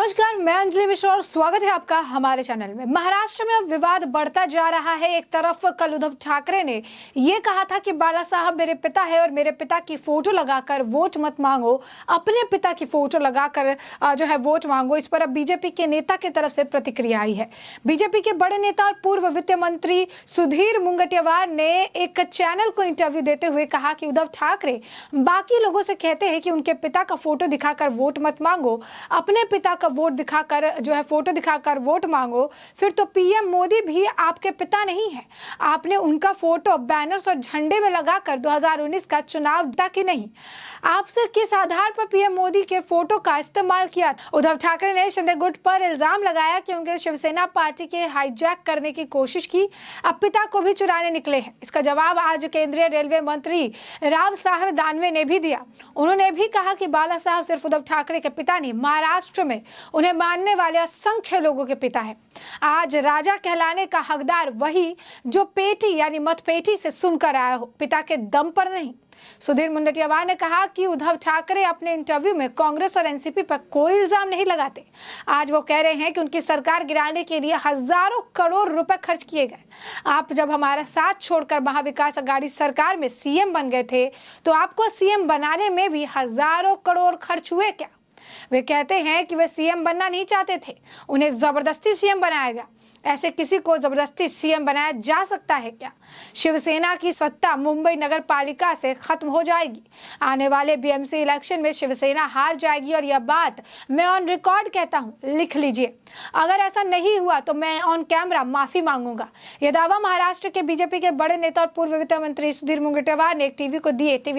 नमस्कार, मैं अंजलि मिश्रा और स्वागत है आपका हमारे चैनल में। महाराष्ट्र में अब विवाद बढ़ता जा रहा है। एक तरफ कल उद्धव ठाकरे ने ये कहा था कि बाला साहब मेरे पिता है और मेरे पिता की फोटो लगाकर वोट मत मांगो, अपने पिता की फोटो लगाकर जो है वोट मांगो। इस पर अब बीजेपी के नेता की तरफ से प्रतिक्रिया आई है। बीजेपी के बड़े नेता और पूर्व वित्त मंत्री सुधीर मुनगंटीवार ने एक चैनल को इंटरव्यू देते हुए कहा कि उद्धव ठाकरे बाकी लोगों से कहते हैं कि उनके पिता का फोटो दिखाकर वोट मत मांगो, अपने पिता का वोट दिखाकर जो है फोटो दिखाकर वोट मांगो, फिर तो पीएम मोदी भी आपके पिता नहीं है। आपने उनका फोटो बैनर्स और झंडे में लगाकर 2019 का चुनाव जीता कि नहीं? आपसे किस आधार पर पीएम मोदी के फोटो का इस्तेमाल किया? उद्धव ठाकरे ने शिंदे गुट पर इल्जाम लगाया कि उनके शिवसेना पार्टी के हाईजैक करने की कोशिश की, अब पिता को भी चुराने निकले हैं। इसका जवाब आज केंद्रीय रेलवे मंत्री राव साहब दानवे ने भी दिया। उन्होंने भी कहा कि बाला साहब सिर्फ उद्धव ठाकरे के पिता नहीं, महाराष्ट्र में उन्हें मानने वाले असंख्य लोगों के पिता हैं। आज राजा कहलाने का हकदार वही जो पेटी यानी मतपेटी से सुनकर आया हो, पिता के दम पर नहीं। सुधीर मुनगंटीवार ने कहा कि उद्धव ठाकरे अपने इंटरव्यू में कांग्रेस और एनसीपी पर कोई इल्जाम नहीं लगाते। आज वो कह रहे हैं कि उनकी सरकार गिराने के लिए हजारों करोड़ रुपए खर्च किए गए। आप जब हमारा साथ छोड़कर महाविकास अघाड़ी सरकार में सीएम बन गए थे तो आपको सीएम बनाने में भी हजारों करोड़ खर्च हुए क्या? वे कहते हैं कि वे सीएम बनना नहीं चाहते थे, उन्हें जबरदस्ती सीएम बनाया गया। ऐसे किसी को जबरदस्ती सीएम बनाया जा सकता है क्या? शिवसेना की सत्ता मुंबई नगर पालिका से खत्म हो जाएगी। आने वाले बीएमसी इलेक्शन में शिवसेना हार जाएगी और यह बात मैं ऑन रिकॉर्ड कहता हूं, लिख लीजिए। अगर ऐसा नहीं हुआ तो मैं ऑन कैमरा माफी मांगूंगा। यह दावा महाराष्ट्र के बीजेपी के बड़े नेता और पूर्व वित्त मंत्री सुधीर मुनगंटीवार ने एक टीवी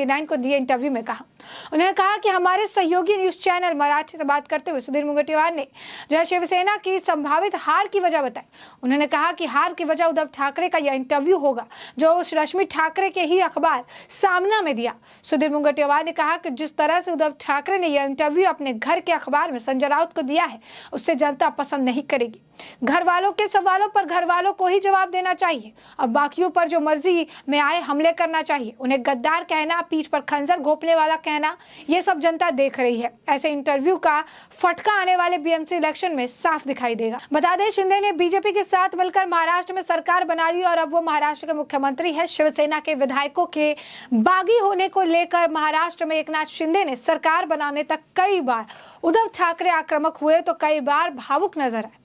9 को दिए इंटरव्यू में कहा। उन्होंने कहा कि हमारे सहयोगी न्यूज चैनल मराठी से बात करते हुए सुधीर मुनगंटीवार ने जो शिवसेना की संभावित हार की वजह बताई। उन्होंने कहा कि हार की वजह उद्धव ठाकरे का यह इंटरव्यू होगा जो उस रश्मि ठाकरे के ही अखबार सामना में दिया। सुधीर मुनगंटीवार ने कहा कि जिस तरह से उद्धव ठाकरे ने यह इंटरव्यू अपने घर के अखबार में संजय राउत को दिया है, उससे जनता पसंद नहीं करेगी। घर वालों के सवालों पर घर वालों को ही जवाब देना चाहिए और बाकियों पर जो मर्जी में आए हमले करना चाहिए। उन्हें गद्दार कहना, पीठ पर खंजर घोंपने वाला कहना, ये सब जनता देख रही है। ऐसे इंटरव्यू का फटका आने वाले बीएमसी इलेक्शन में साफ दिखाई देगा। बता दें, शिंदे ने बीजेपी के साथ मिलकर महाराष्ट्र में सरकार बना ली और अब वो महाराष्ट्र के मुख्यमंत्री है। शिवसेना के विधायकों के बागी होने को लेकर महाराष्ट्र में एकनाथ शिंदे ने सरकार बनाने तक कई बार उद्धव ठाकरे आक्रामक हुए तो कई बार भावुक नजर आए।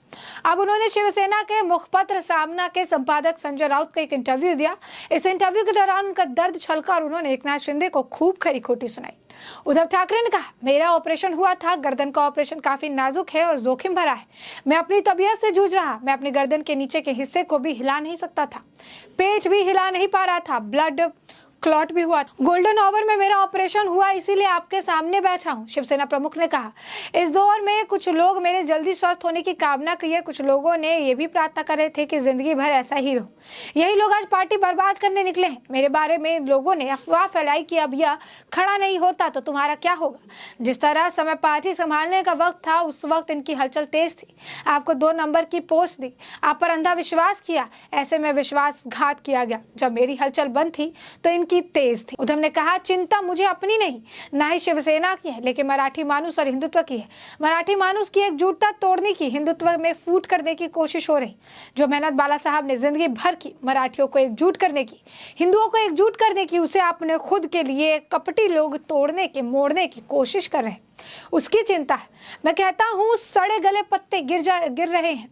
अब उन्होंने शिवसेना के मुखपत्र सामना के संपादक संजय राउत को एक इंटरव्यू दिया। इस इंटरव्यू के दौरान उनका दर्द छलका और उन्होंने एकनाथ शिंदे को खूब खरी खोटी सुनाई। उद्धव ठाकरे ने कहा, मेरा ऑपरेशन हुआ था, गर्दन का ऑपरेशन काफी नाजुक है और जोखिम भरा है। मैं अपनी तबीयत से जूझ रहा, मैं अपनी गर्दन के नीचे के हिस्से को भी हिला नहीं सकता था, पेट भी हिला नहीं पा रहा था, ब्लड क्लॉट भी हुआ। गोल्डन आवर में मेरा ऑपरेशन हुआ, इसीलिए आपके सामने बैठा हूं। शिवसेना प्रमुख ने कहा, इस दौर में कुछ लोग मेरे जल्दी स्वस्थ होने की कामना की है, कुछ लोगों ने ये भी प्रार्थना कर रहे थे कि जिंदगी भर ऐसा ही रहूं। यही लोग आज पार्टी बर्बाद करने निकले हैं। मेरे बारे में लोगों ने अफवाह फैलाई कि अब यह खड़ा नहीं होता तो तुम्हारा क्या होगा। जिस तरह समय पार्टी संभालने का वक्त था, उस वक्त इनकी हलचल तेज थी। आपको 2 नंबर की पोस्ट दी, आप पर अंधा विश्वास किया, ऐसे में विश्वासघात किया गया। जब मेरी हलचल बंद थी तो इनकी तेज थी। उद्धव ने कहा, चिंता मुझे अपनी नहीं, ना ही शिवसेना की है, लेकिन मराठी मानुस और हिंदुत्व की है। मराठी मानुस की एकजुटता तोड़ने की, हिंदुत्व में फूट करने की कोशिश हो रही। जो मेहनत बाला साहब ने जिंदगी भर की मराठियों को एकजुट करने की, हिंदुओं को एकजुट करने की, उसे अपने खुद के लिए कपटी लोग तोड़ने के मोड़ने की कोशिश कर रहे हैं। उसकी चिंता है। मैं कहता हूँ, सड़े गले पत्ते गिर रहे हैं।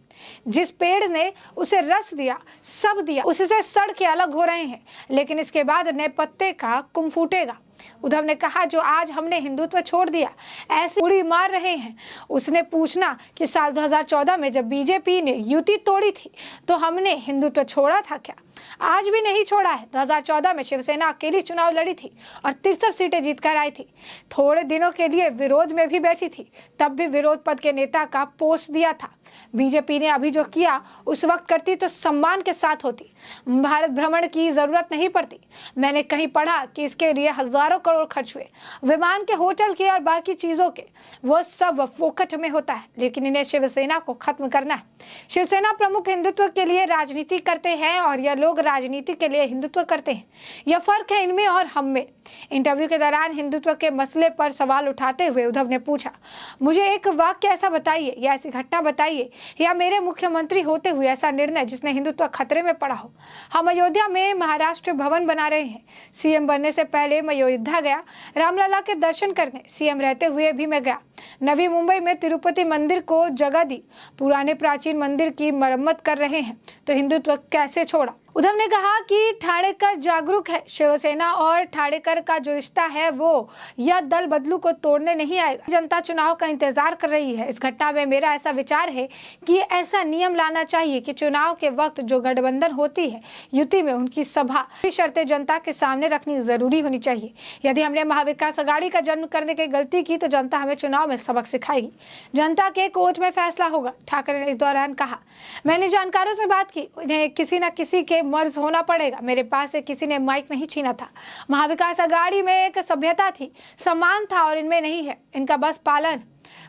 जिस पेड़ ने उसे रस दिया, सब दिया, उससे सड़ के अलग हो रहे हैं, लेकिन इसके बाद नए पत्ते का कुम फूटेगा। उद्धव ने कहा, जो आज हमने हिंदुत्व छोड़ दिया, ऐसे उड़ी मार रहे हैं। उसने पूछना कि साल 2014 में जब बीजेपी ने युति तोड़ी थी तो हमने हिंदुत्व छोड़ा था क्या? आज भी नहीं छोड़ा है। 2014 में शिवसेना अकेली चुनाव लड़ी थी और 63 सीटें जीतकर आई थी। थोड़े दिनों के लिए विरोध में भी बैठी थी, तब भी विरोध पद के नेता का पोस्ट दिया था। बीजेपी ने अभी जो किया उस वक्त करती तो सम्मान के साथ होती। भारत भ्रमण की जरूरत नहीं पड़ती। मैंने कहीं पढ़ा कि इसके लिए हजारों करोड़ खर्च हुए, विमान के, होटल के और बाकी चीजों के। वो सब फोकट में होता है, लेकिन इन्हें शिवसेना को खत्म करना है। शिवसेना प्रमुख हिंदुत्व के लिए राजनीति करते हैं और यह लोग राजनीति के लिए हिंदुत्व करते हैं। यह फर्क है इनमें और हम में। इंटरव्यू के दौरान हिंदुत्व के मसले पर सवाल उठाते हुए उद्धव ने पूछा, मुझे एक वाक्य ऐसा बताइए या ऐसी घटना बताइए या मेरे मुख्यमंत्री होते हुए ऐसा निर्णय जिसने हिंदुत्व खतरे में पड़ा हो। हम अयोध्या में महाराष्ट्र भवन बना रहे हैं। सीएम बनने से पहले मैं अयोध्या गया, रामलला के दर्शन करने। सीएम रहते हुए भी मैं गया। नवी मुंबई में तिरुपति मंदिर को जगह दी। पुराने प्राचीन मंदिर की मरम्मत कर रहे हैं, तो हिंदुत्व कैसे छोड़ा। उद्धव ने कहा कि ठाणेकर जागरूक है। शिवसेना और ठाणेकर का जो रिश्ता है वो यह दल बदलू को तोड़ने नहीं आएगा। जनता चुनाव का इंतजार कर रही है। इस घटना में मेरा ऐसा विचार है कि ऐसा नियम लाना चाहिए कि चुनाव के वक्त जो गठबंधन होती है युति में, उनकी सभा की शर्तें जनता के सामने रखनी जरूरी होनी चाहिए। यदि हमने महाविकास अघाड़ी का जन्म करने की गलती की तो जनता हमें चुनाव में सबक सिखाएगी। जनता के कोर्ट में फैसला होगा, ठाकरे ने इस दौरान कहा। मैंने जानकारों से बात की, उन्हें किसी न किसी के मर्ज होना पड़ेगा। मेरे पास से किसी ने माइक नहीं छीना था। महाविकास अघाड़ी में एक सभ्यता थी, सम्मान था, और इनमें नहीं है। इनका बस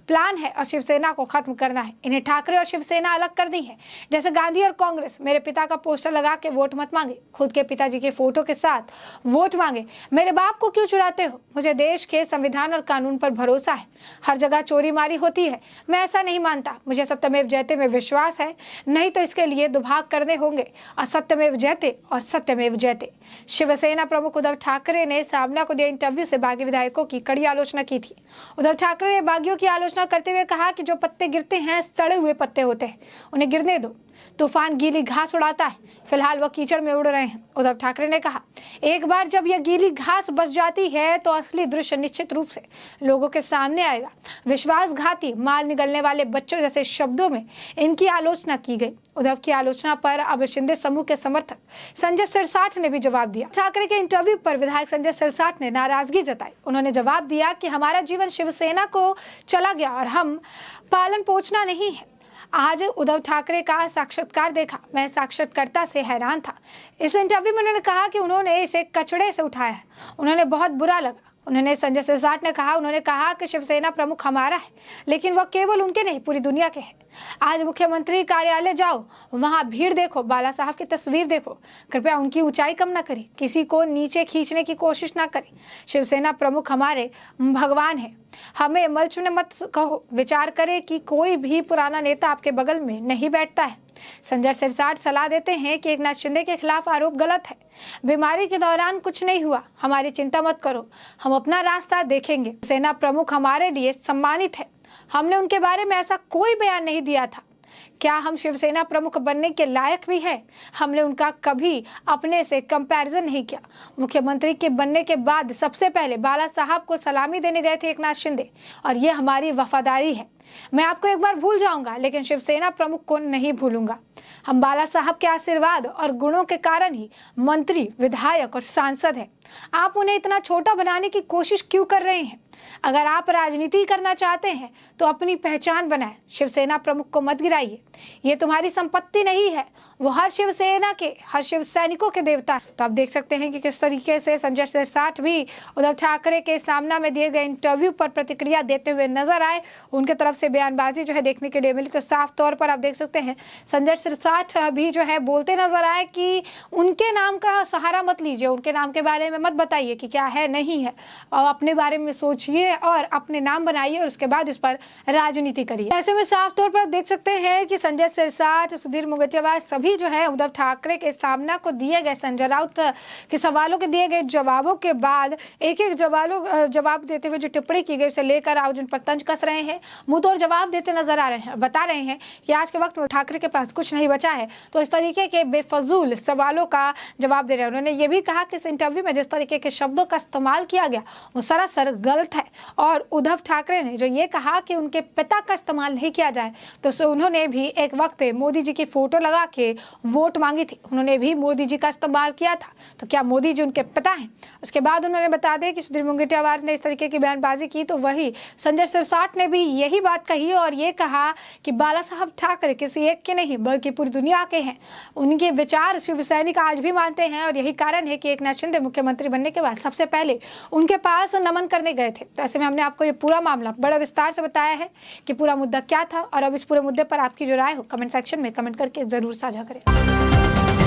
प्लान है और शिवसेना को खत्म करना है। इन्हें ठाकरे और शिवसेना अलग करनी है, जैसे गांधी और कांग्रेस। मेरे पिता का पोस्टर लगा के वोट मत मांगे, खुद के पिताजी के फोटो के साथ वोट मांगे। मेरे बाप को क्यों चुराते हो? मुझे देश के संविधान और कानून पर भरोसा है। हर जगह चोरी मारी होती है, मैं ऐसा नहीं मानता। मुझे सत्यमेव जयते में विश्वास है, नहीं तो इसके लिए दुभाग करने होंगे। असत्यमेव जयते और सत्यमेव जयते। शिवसेना प्रमुख उद्धव ठाकरे ने सामना को दिए इंटरव्यू से बागी विधायकों की कड़ी आलोचना की थी। उद्धव ठाकरे ने बागियों की आलोचना करते हुए कहा कि जो पत्ते गिरते हैं सड़े हुए पत्ते होते हैं, उन्हें गिरने दो। तूफान गीली घास उड़ाता है, फिलहाल वह कीचड़ में उड़ रहे हैं। उद्धव ठाकरे ने कहा, एक बार जब यह गीली घास बच जाती है तो असली दृश्य निश्चित रूप से लोगों के सामने आएगा। विश्वासघाती, माल निगलने वाले बच्चों जैसे शब्दों में इनकी आलोचना की गई। उद्धव की आलोचना पर अब शिंदे समूह के समर्थक संजय सिरसाठ ने भी जवाब दिया। ठाकरे के इंटरव्यू पर विधायक संजय सिरसाठ ने नाराजगी जताई। उन्होंने जवाब दिया कि हमारा जीवन शिवसेना को चला गया और हम पालन पोषना नहीं है। आज उद्धव ठाकरे का साक्षात्कार देखा, मैं साक्षात्कारता से हैरान था। इस इंटरव्यू में उन्होंने कहा कि उन्होंने इसे कचड़े से उठाया है, उन्हें बहुत बुरा लगा। उन्होंने संजय सिरसाठ ने कहा, उन्होंने कहा कि शिवसेना प्रमुख हमारा है, लेकिन वह केवल उनके नहीं पूरी दुनिया के हैं। आज मुख्यमंत्री कार्यालय जाओ, वहां भीड़ देखो, बाला साहब की तस्वीर देखो। कृपया उनकी ऊंचाई कम ना करें, किसी को नीचे खींचने की कोशिश ना करें। शिवसेना प्रमुख हमारे भगवान है। हमें मलचुने मत कहो। विचार करें कि कोई भी पुराना नेता आपके बगल में नहीं बैठता है। संजय सिरसाठ सलाह देते हैं कि एकनाथ शिंदे के खिलाफ आरोप गलत है। बीमारी के दौरान कुछ नहीं हुआ, हमारी चिंता मत करो, हम अपना रास्ता देखेंगे। सेना प्रमुख हमारे लिए सम्मानित है। हमने उनके बारे में ऐसा कोई बयान नहीं दिया था। क्या हम शिवसेना प्रमुख बनने के लायक भी हैं? हमने उनका कभी अपने से कंपैरिजन नहीं किया। मुख्यमंत्री के बनने के बाद सबसे पहले बाला साहब को सलामी देने गए थे एकनाथ शिंदे, और ये हमारी वफादारी है। मैं आपको एक बार भूल जाऊंगा, लेकिन शिवसेना प्रमुख को नहीं भूलूंगा। हम बाला साहब के आशीर्वाद और गुणों के कारण ही मंत्री, विधायक और सांसद हैं। आप उन्हें इतना छोटा बनाने की कोशिश क्यों कर रहे हैं? अगर आप राजनीति करना चाहते हैं तो अपनी पहचान बनाएं। शिवसेना प्रमुख को मत गिराइए, ये तुम्हारी संपत्ति नहीं है, वो हर शिवसेना के, हर शिव सैनिकों के देवता है। तो आप देख सकते हैं कि किस तरीके से संजय सिरसाठ भी उद्धव ठाकरे के सामना में दिए गए इंटरव्यू पर प्रतिक्रिया देते हुए नजर आए। उनके तरफ से बयानबाजी जो है देखने के लिए मिली। तो साफ तौर पर आप देख सकते हैं संजय सिरसाठ भी जो है बोलते नजर आए कि उनके नाम का सहारा मत लीजिए, उनके नाम के बारे में मत बताइए कि क्या है नहीं है, और अपने बारे में सोचिए और अपने नाम बनाइए और उसके बाद इस पर राजनीति करिए। ऐसे में साफ तौर पर देख सकते हैं कि संजय सिरसाठ, सुधीर मुंगेतीवार सभी जो है उद्धव ठाकरे के सामना को दिए गए संजय राउत के सवालों के दिए गए जवाबों के बाद एक एक जवाब देते हुए जो टिप्पणी की गई उसे लेकर आज उन पर तंज कस रहे हैं, मुंह तोड़ जवाब देते नजर आ रहे हैं। बता रहे हैं कि आज के वक्त में ठाकरे के पास कुछ नहीं बचा है, तो इस तरीके के बेफजूल सवालों का जवाब दे रहे हैं। उन्होंने ये भी कहा कि इस इंटरव्यू में जिस तरीके के शब्दों का इस्तेमाल किया गया वो सरासर गलत है, और उद्धव ठाकरे ने जो ये कहा कि उनके पिता का इस्तेमाल नहीं किया जाए, तो उन्होंने भी एक वक्त पे मोदी जी की फोटो लगा के वोट मांगी थी, उन्होंने भी मोदी जी का इस्तेमाल किया था। तो क्या मोदी जी उनके पिता हैं? उसके बाद उन्होंने बता दिया कि सुधीर मुंगेतीवार ने इस तरीके की बयानबाजी की, तो वही संजय सिरसाठ ने भी यही बात कही और ये कहा कि बाला साहब ठाकरे किसी एक के नहीं बल्कि पूरी दुनिया के हैं। उनके विचार शिव सैनिक आज भी मानते हैं, और यही कारण है कि एकनाथ शिंदे मुख्यमंत्री बनने के बाद सबसे पहले उनके पास नमन करने गए थे। तो ऐसे में हमने आपको ये पूरा मामला बड़ा विस्तार से बताया है कि पूरा मुद्दा क्या था, और अब इस पूरे मुद्दे पर आपकी जो राय हो कमेंट सेक्शन में कमेंट करके जरूर साझा करें।